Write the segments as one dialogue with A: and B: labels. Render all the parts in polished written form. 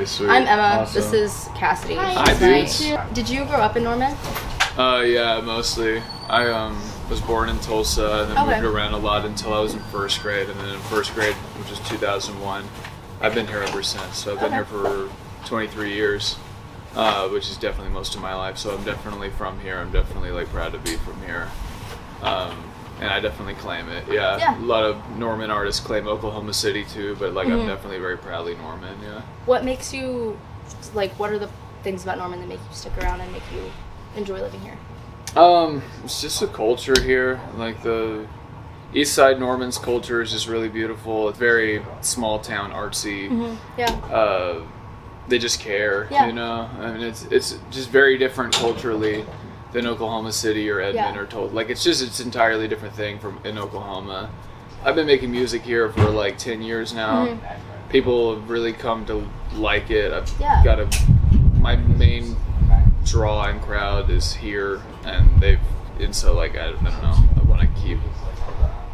A: Okay, sweet.
B: I'm Emma.
A: Awesome.
B: This is Cassidy.
A: Hi, dudes.
B: Did you grow up in Norman?
A: Yeah, mostly. I was born in Tulsa and then
B: Okay.
A: moved around a lot until I was in first grade, and then in first grade, which is 2001, I've been here ever since. So I've been here for 23 years, which is definitely most of my life. So I'm definitely from here. I'm definitely like proud to be from here. And I definitely claim it. Yeah. A lot of Norman artists claim Oklahoma City too, but like I'm definitely very proudly Norman. Yeah.
B: What makes you, like, what are the things about Norman that make you stick around and make you enjoy living here?
A: It's just the culture here. Like the East Side Norman's culture is just really beautiful. It's very small town artsy.
B: Yeah.
A: They just care,
B: Yeah.
A: you know. I mean, it's just very different culturally than Oklahoma City or Edmond or Tulsa. Like it's entirely different thing from in Oklahoma. I've been making music here for like 10 years now. People have really come to like it. I've got my main draw and crowd is here, and so like I don't know. I want to keep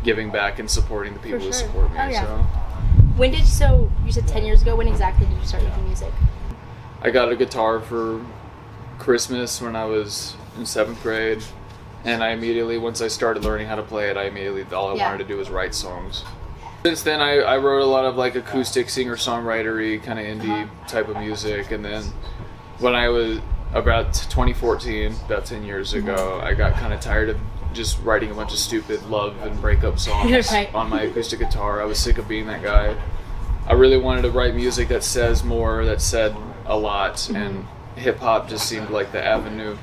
A: giving back and supporting the people who support me. So
B: When did you said 10 years ago? When exactly did you start making music?
A: I got a guitar for Christmas when I was in 7th grade, and I immediately, once I started learning how to play it, all I wanted to do was write songs. Since then, I wrote a lot of like acoustic singer-songwritery kind of indie type of music, and then when I was about 2014, about 10 years ago, I got kind of tired of just writing a bunch of stupid love and breakup songs on my acoustic guitar. I was sick of being that guy. I really wanted to write music that says more, that said a lot, and hip-hop just seemed like the avenue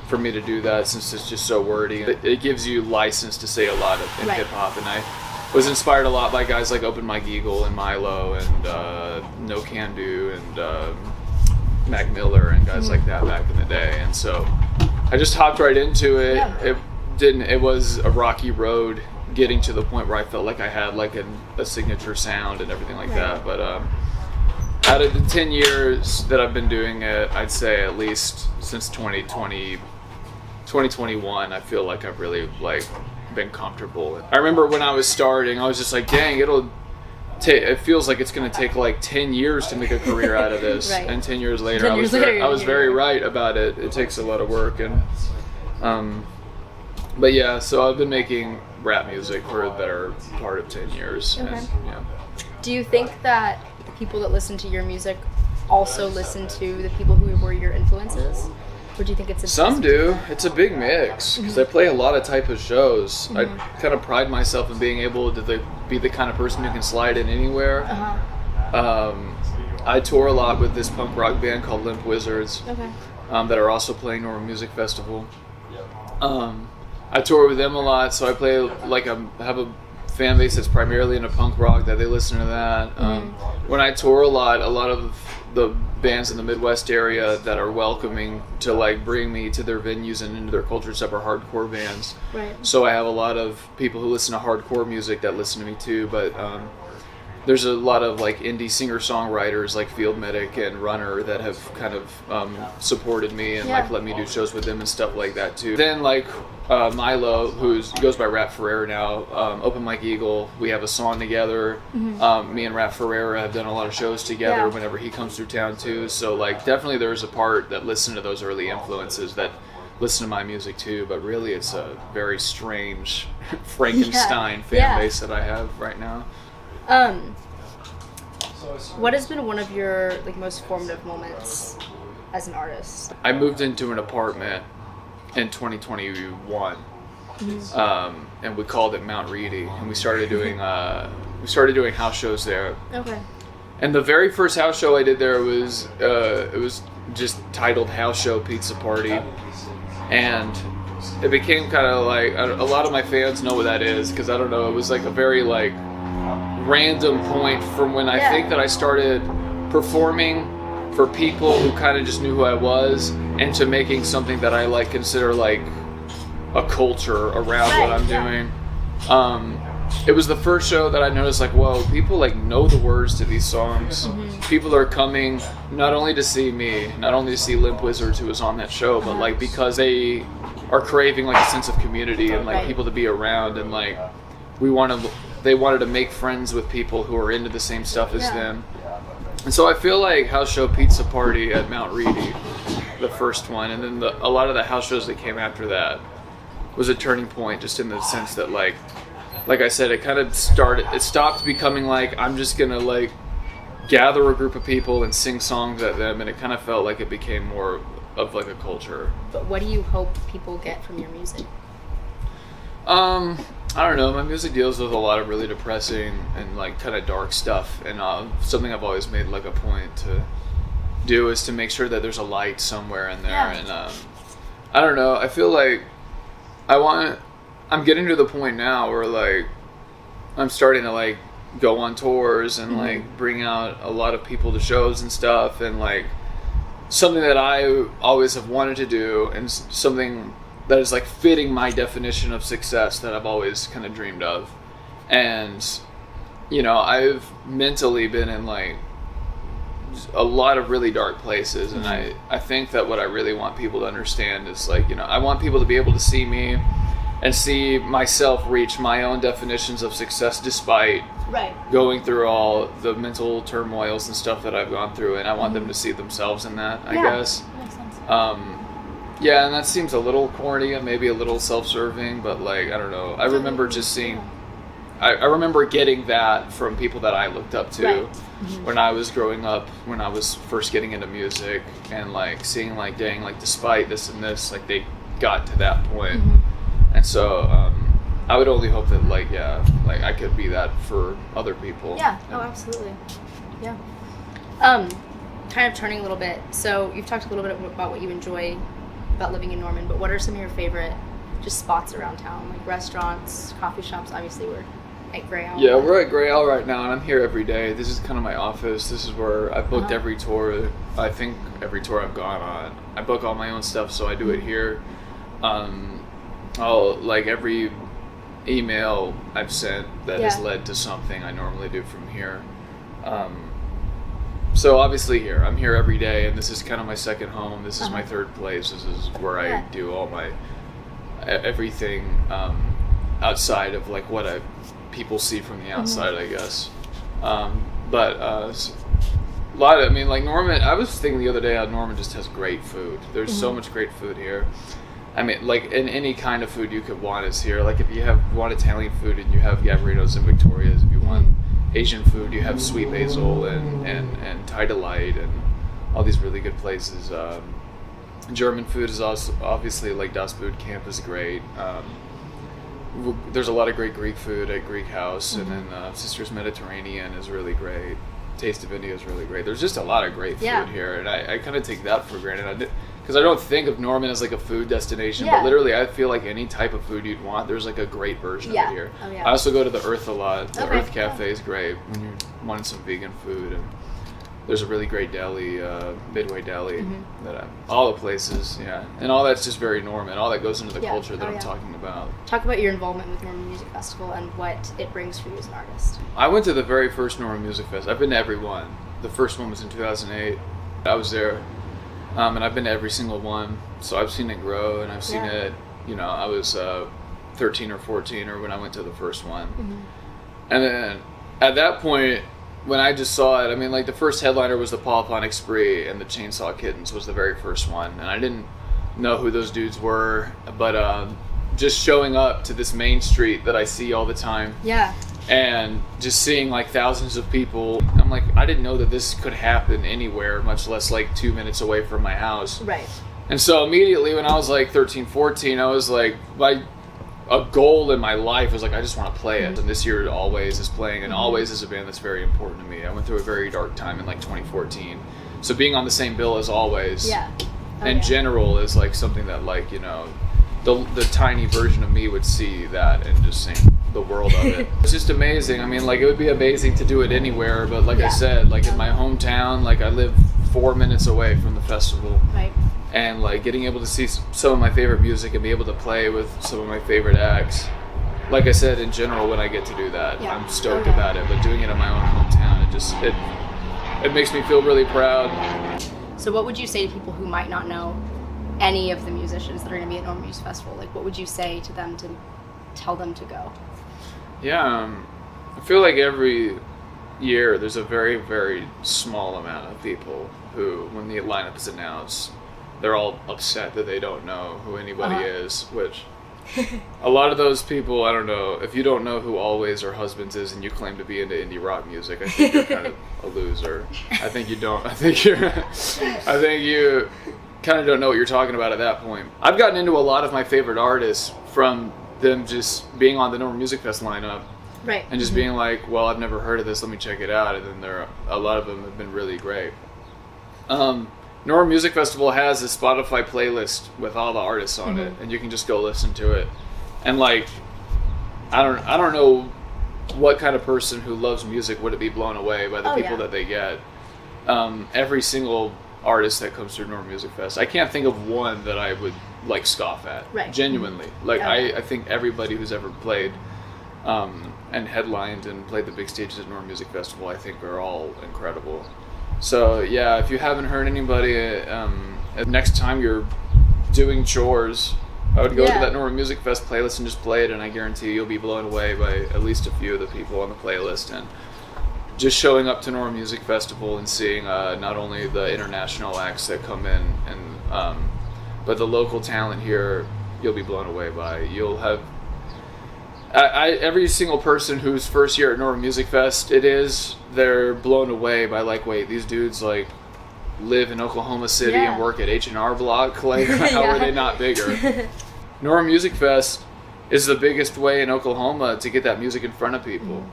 A: for me to do that, since it's just so wordy. It gives you license to say a lot in hip-hop, and I was inspired a lot by guys like Open Mike Eagle and Milo and No Can Do and Mac Miller and guys like that back in the day, and so I just hopped right into it. It was a rocky road getting to the point where I felt like I had like a signature sound and everything like that, but out of the 10 years that I've been doing it, I'd say at least since 2021, I feel like I've really like been comfortable. I remember when I was starting, I was just like, dang, it feels like it's going to take like 10 years to make a career out of this. And 10 years later, I was very right about it. It takes a lot of work. And but yeah, so I've been making rap music for the better part of 10 years. And,
B: Do you think that the people that listen to your music also listen to the people who were your influences? Or do you think it's
A: some do. It's a big mix because I play a lot of type of shows. I kind of pride myself in being able to be the kind of person who can slide in anywhere. I tour a lot with this punk rock band called Limp Wizards that are also playing Norman Music Festival. I tour with them a lot, so I play like have a fan base that's primarily into punk rock that they listen to that. When I tour a lot of the bands in the Midwest area that are welcoming to like bring me to their venues and into their culture stuff are hardcore bands. So I have a lot of people who listen to hardcore music that listen to me too, but there's a lot of like indie singer-songwriters like Field Medic and Runner that have kind of supported me and like let me do shows with them and stuff like that too. Then like Milo, who goes by Rap Ferreira now, Open Mike Eagle, we have a song together. Me and Rap Ferreira have done a lot of shows together whenever he comes through town too. So like definitely there's a part that listen to those early influences that listen to my music too, but really it's a very strange Frankenstein fan base that I have right now.
B: What has been one of your like most formative moments as an artist?
A: I moved into an apartment in 2021, and we called it Mount Reidy, and we started doing house shows there. And the very first house show I did there was it was just titled House Show Pizza Party, and it became kind of like a lot of my fans know what that is because I don't know, it was like a very like random point from when I think that I started performing for people who kind of just knew who I was, and to making something that I like consider like a culture around what I'm doing. It was the first show that I noticed like, whoa, people like know the words to these songs. People are coming not only to see me, not only to see Limp Wizards who was on that show, but like because they are craving like a sense of community and like people to be around, and like they wanted to make friends with people who are into the same stuff as them. And so I feel like House Show Pizza Party at Mount Reidy, the first one, and then a lot of the house shows that came after that was a turning point, just in the sense that like I said, it stopped becoming like I'm just gonna like gather a group of people and sing songs at them, and it kind of felt like it became more of like a culture.
B: But what do you hope people get from your music?
A: I don't know. My music deals with a lot of really depressing and like kind of dark stuff, and something I've always made like a point to do is to make sure that there's a light somewhere in there. Yeah. And I don't know. I feel like I'm getting to the point now where like I'm starting to like go on tours and like bring out a lot of people to shows and stuff, and like something that I always have wanted to do, and something that is like fitting my definition of success that I've always kind of dreamed of. And you know, I've mentally been in like a lot of really dark places, and I think that what I really want people to understand is like, you know, I want people to be able to see me and see myself reach my own definitions of success despite going through all the mental turmoils and stuff that I've gone through, and I want them to see themselves in that, I guess.
B: That makes sense.
A: Yeah, and that seems a little corny and maybe a little self-serving, but like, I don't know. I remember just seeing, I remember getting that from people that I looked up to when I was growing up, when I was first getting into music, and like seeing like, dang, like despite this and this, like they got to that point. And so I would only hope that like, yeah, like I could be that for other people.
B: Yeah, oh, absolutely. Yeah. Kind of turning a little bit, so you've talked a little bit about what you enjoy about living in Norman, but what are some of your favorite just spots around town, like restaurants, coffee shops? Obviously we're at Gray Owl.
A: Yeah, we're at Gray Owl right now, and I'm here every day. This is kind of my office. This is where I've booked every tour. I think every tour I've gone on. I book all my own stuff, so I do it here. Like every email I've sent that has led to something, I normally do from here. So obviously here, I'm here every day, and this is kind of my second home. This is my third place. This is where I do all my everything outside of like what people see from the outside, I guess. But a lot of, I mean, like Norman, I was thinking the other day how Norman just has great food. There's so much great food here. I mean, like, in any kind of food you could want is here. Like, if you want Italian food, and you have Gavrinos and Victoria's. If you want Asian food, you have Sweet Basil and Thai Delight and all these really good places. German food is also, obviously, like, Das Boot Camp is great. There's a lot of great Greek food at Greek House, and then Sisters Mediterranean is really great. Taste of India is really great. There's just a lot of great food here, and I kind of take that for granted. Because I don't think of Norman as like a food destination, but literally I feel like any type of food you'd want, there's like a great version of it here. Oh, yeah. I also go to the Earth a lot. The Earth Cafe is great when you're wanting some vegan food, and there's a really great deli, Midway Deli, all the places, and all that's just very Norman. All that goes into the culture that I'm talking about.
B: Talk about your involvement with Norman Music Festival and what it brings for you as an artist.
A: I went to the very first Norman Music Fest. I've been to every one. The first one was in 2008. I was there. And I've been to every single one, so I've seen it grow, and I've seen it, you know, I was 13 or 14 or when I went to the first one. And then at that point, when I just saw it, I mean, like the first headliner was the Polyphonic Spree, and the Chainsaw Kittens was the very first one, and I didn't know who those dudes were, but just showing up to this main street that I see all the time. And just seeing like thousands of people, I'm like, I didn't know that this could happen anywhere, much less like 2 minutes away from my house. And so immediately when I was like 13, 14, I was like, a goal in my life was like, I just want to play it. And this year Always is playing, and Always is a band that's very important to me. I went through a very dark time in like 2014. So being on the same bill as Always in general is like something that like, you know, the tiny version of me would see that and just sing the world of it. It's just amazing. I mean, like, it would be amazing to do it anywhere, but like I said, like in my hometown, like I live 4 minutes away from the festival. And like getting able to see some of my favorite music and be able to play with some of my favorite acts. Like I said, in general, when I get to do that, I'm stoked about it. But doing it in my own hometown, it makes me feel really proud.
B: So what would you say to people who might not know any of the musicians that are going to be at Norman Music Festival? Like, what would you say to them to tell them to go?
A: I feel like every year, there's a very, very small amount of people who, when the lineup is announced, they're all upset that they don't know who anybody is, which a lot of those people, I don't know, if you don't know who Always or Husbands is and you claim to be into indie rock music, I think you're kind of a loser. I think you kind of don't know what you're talking about at that point. I've gotten into a lot of my favorite artists from them just being on the Norman Music Fest lineup.
B: Right.
A: And just being like, well, I've never heard of this, let me check it out. And then a lot of them have been really great. Norman Music Festival has a Spotify playlist with all the artists on it, and you can just go listen to it. And like, I don't know what kind of person who loves music would be blown away by the people that they get. Every single artist that comes through Norman Music Fest, I can't think of one that I would like scoff at. Right. Genuinely. Like I think everybody who's ever played and headlined and played the big stages at Norman Music Festival, I think are all incredible. So yeah, if you haven't heard anybody, next time you're doing chores, I would go to that Norman Music Fest playlist and just play it, and I guarantee you'll be blown away by at least a few of the people on the playlist. And just showing up to Norman Music Festival and seeing not only the international acts that come in, and but the local talent here, you'll be blown away by. You'll have every single person whose first year at Norman Music Fest they're blown away by like, wait, these dudes like live in Oklahoma City and work at H&R Block. Like, how are they not bigger? Norman Music Fest is the biggest way in Oklahoma to get that music in front of people.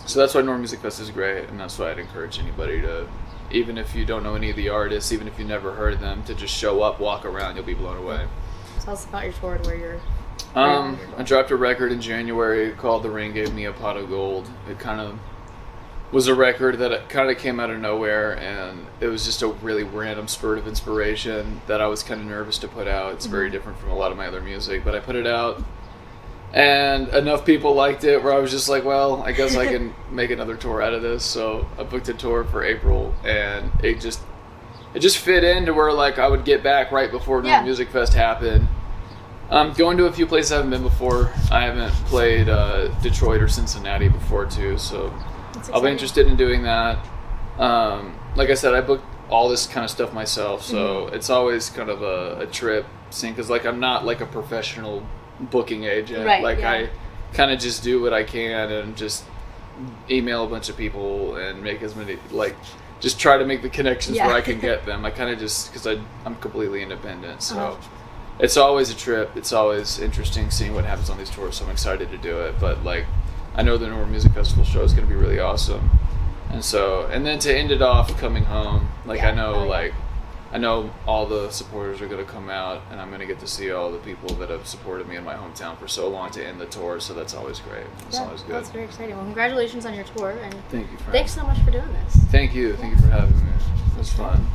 A: So that's why Norman Music Fest is great, and that's why I'd encourage anybody to, even if you don't know any of the artists, even if you never heard of them, to just show up, walk around, you'll be blown away.
B: Tell us about your tour and where you're...
A: I dropped a record in January called The Rain Gave Me a Pot of Gold. It kind of was a record that kind of came out of nowhere, and it was just a really random spurt of inspiration that I was kind of nervous to put out. It's very different from a lot of my other music, but I put it out, and enough people liked it where I was just like, well, I guess I can make another tour out of this. So I booked a tour for April, and it just fit into where like I would get back right before Norman Music Fest happened. Going to a few places I haven't been before. I haven't played Detroit or Cincinnati before too, so I'll be interested in doing that. Like I said, I booked all this kind of stuff myself, so it's always kind of a trip, because like I'm not like a professional booking agent. I kind of just do what I can and just email a bunch of people and make as many, like, just try to make the connections where I can get them. I kind of just, because I'm completely independent, so it's always a trip. It's always interesting seeing what happens on these tours, so I'm excited to do it. But like, I know the Norman Music Festival show is going to be really awesome, and then to end it off coming home, like I know all the supporters are going to come out, and I'm going to get to see all the people that have supported me in my hometown for so long to end the tour, so that's always great. It's always good.
B: That's very exciting. Well, congratulations on your tour, and
A: thank you.
B: Thanks so much for doing this.
A: Thank you. Thank you for having me. It was fun.